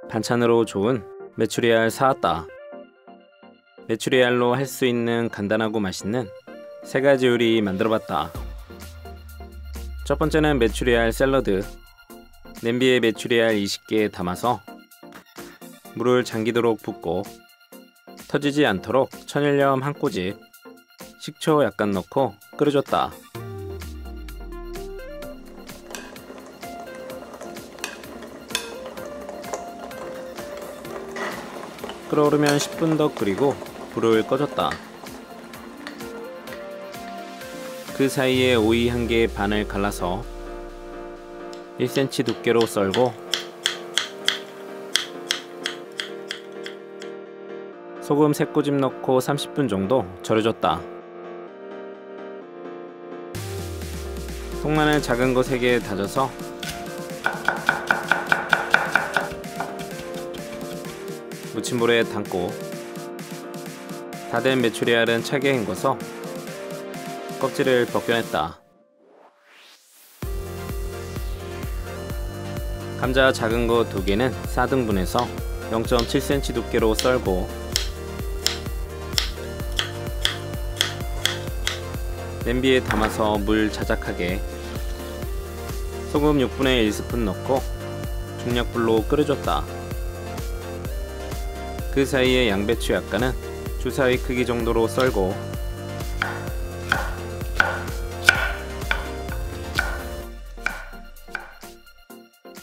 반찬으로 좋은 메추리알 사왔다. 메추리알로 할 수 있는 간단하고 맛있는 3가지 요리 만들어봤다. 첫 번째는 메추리알 샐러드. 냄비에 메추리알 20개 담아서 물을 잠기도록 붓고 터지지 않도록 천일염 한 꼬집, 식초 약간 넣고 끓여줬다. 끓어오르면 10분 더 끓이고 불을 꺼줬다. 그 사이에 오이 1개 반을 갈라서 1cm 두께로 썰고 소금 3꼬집 넣고 30분 정도 절여줬다. 통마늘 작은 거 3개 다져서 무침볼에 담고 다 된 메추리알은 차게 헹궈서 껍질을 벗겨냈다. 감자 작은 거 2개는 4등분해서 0.7cm 두께로 썰고 냄비에 담아서 물 자작하게 소금 6분의 1스푼 넣고 중약불로 끓여줬다. 그 사이에 양배추 약간은 주사위 크기 정도로 썰고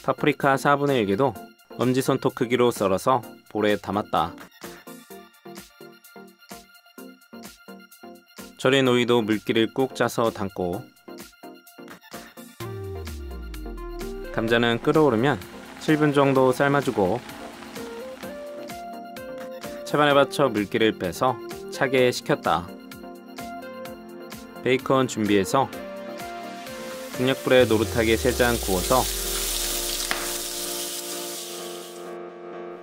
파프리카 4분의 1개도 엄지손톱 크기로 썰어서 볼에 담았다. 절인 오이도 물기를 꾹 짜서 담고 감자는 끓어오르면 7분 정도 삶아주고 채반에 받쳐 물기를 빼서 차게 식혔다. 베이컨 준비해서 중약불에 노릇하게 3장 구워서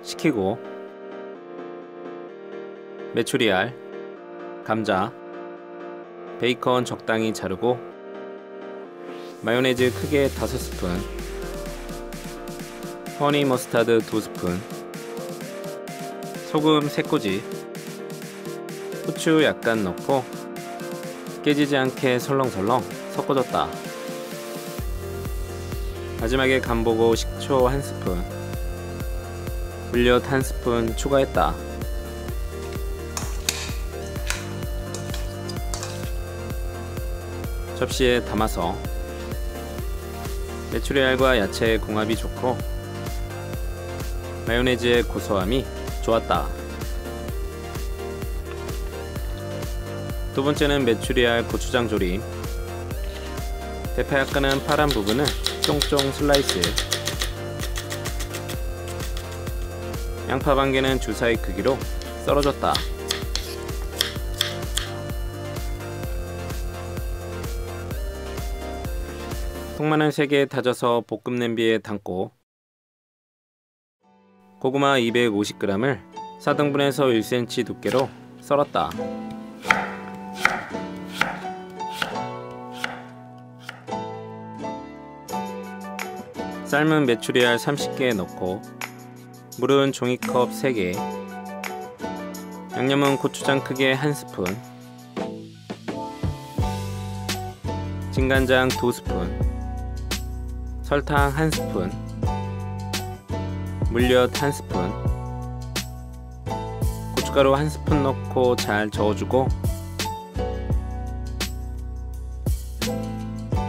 식히고 메추리알, 감자, 베이컨 적당히 자르고 마요네즈 크게 5스푼, 허니 머스타드 2스푼, 소금 3꼬집, 후추 약간 넣고 깨지지 않게 설렁설렁 섞어줬다. 마지막에 간보고 식초 1스푼, 물엿 1스푼 추가했다. 접시에 담아서 메추리알과 야채의 궁합이 좋고 마요네즈의 고소함이 좋았다. 두 번째는 메추리알 고추장 조림. 대파 약간은 파란 부분은 쫑쫑 슬라이스, 양파 1개는 주사위 크기로 썰어줬다. 통마늘 3개 다져서 볶음 냄비에 담고 고구마 250g을 4등분해서 1cm 두께로 썰었다. 삶은 메추리알 30개 넣고 물은 종이컵 3개, 양념은 고추장 크게 1스푼, 진간장 2스푼, 설탕 1스푼, 물엿 1스푼, 고춧가루 1스푼 넣고 잘 저어주고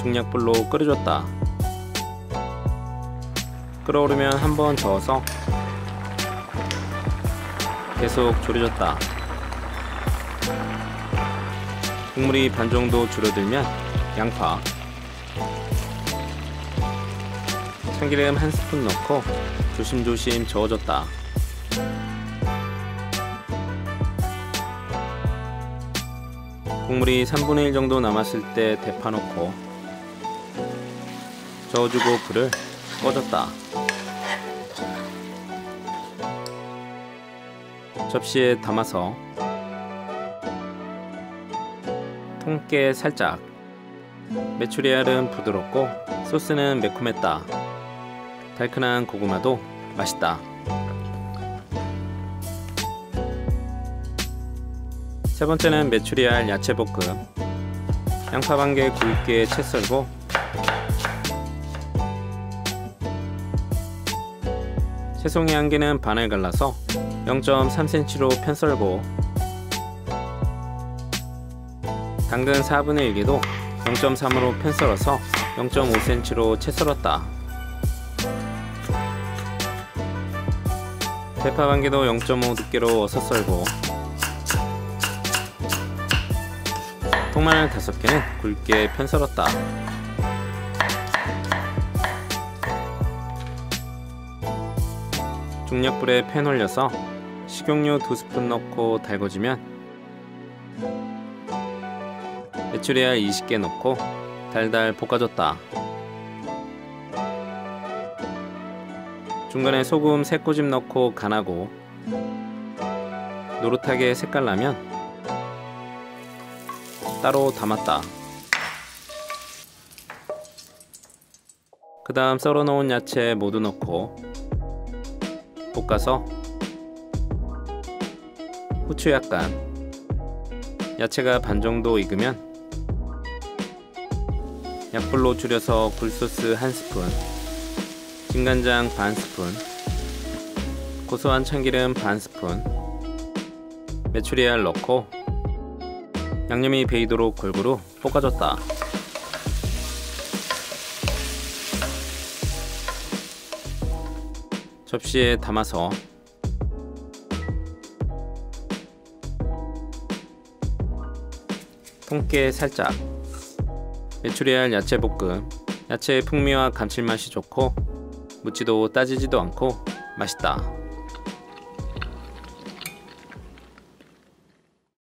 중약불로 끓여줬다. 끓어오르면 한번 저어서 계속 졸여줬다. 국물이 반 정도 줄어들면 양파, 참기름 1스푼 넣고 조심조심 저어줬다. 국물이 3분의 1 정도 남았을 때 대파 넣고 저어주고 불을 꺼줬다. 접시에 담아서 통깨 살짝. 메추리알은 부드럽고 소스는 매콤했다. 달큰한 고구마도 맛있다. 세 번째는 메추리알 야채볶음. 양파 1개 굵게 채 썰고 새송이 1개는 반을 갈라서 0.3cm로 편 썰고 당근 4분의 1개도 0.3으로 편 썰어서 0.5cm로 채 썰었다. 대파 1개도 0.5 두께로 어서 썰고 통마늘 5개는 굵게 편 썰었다. 중약불에 팬 올려서 식용유 2스푼 넣고 달궈주면 메추리알 20개 넣고 달달 볶아줬다. 중간에 소금 3꼬집 넣고 간하고 노릇하게 색깔 나면 따로 담았다. 그 다음 썰어 놓은 야채 모두 넣고 볶아서 후추 약간, 야채가 반 정도 익으면 약불로 줄여서 굴소스 1스푼, 진간장 반 스푼, 고소한 참기름 반 스푼, 메추리알 넣고 양념이 배이도록 골고루 볶아줬다. 접시에 담아서 통깨 살짝, 메추리알 야채볶음. 야채의 풍미와 감칠맛이 좋고 묻지도 따지지도 않고 맛있다.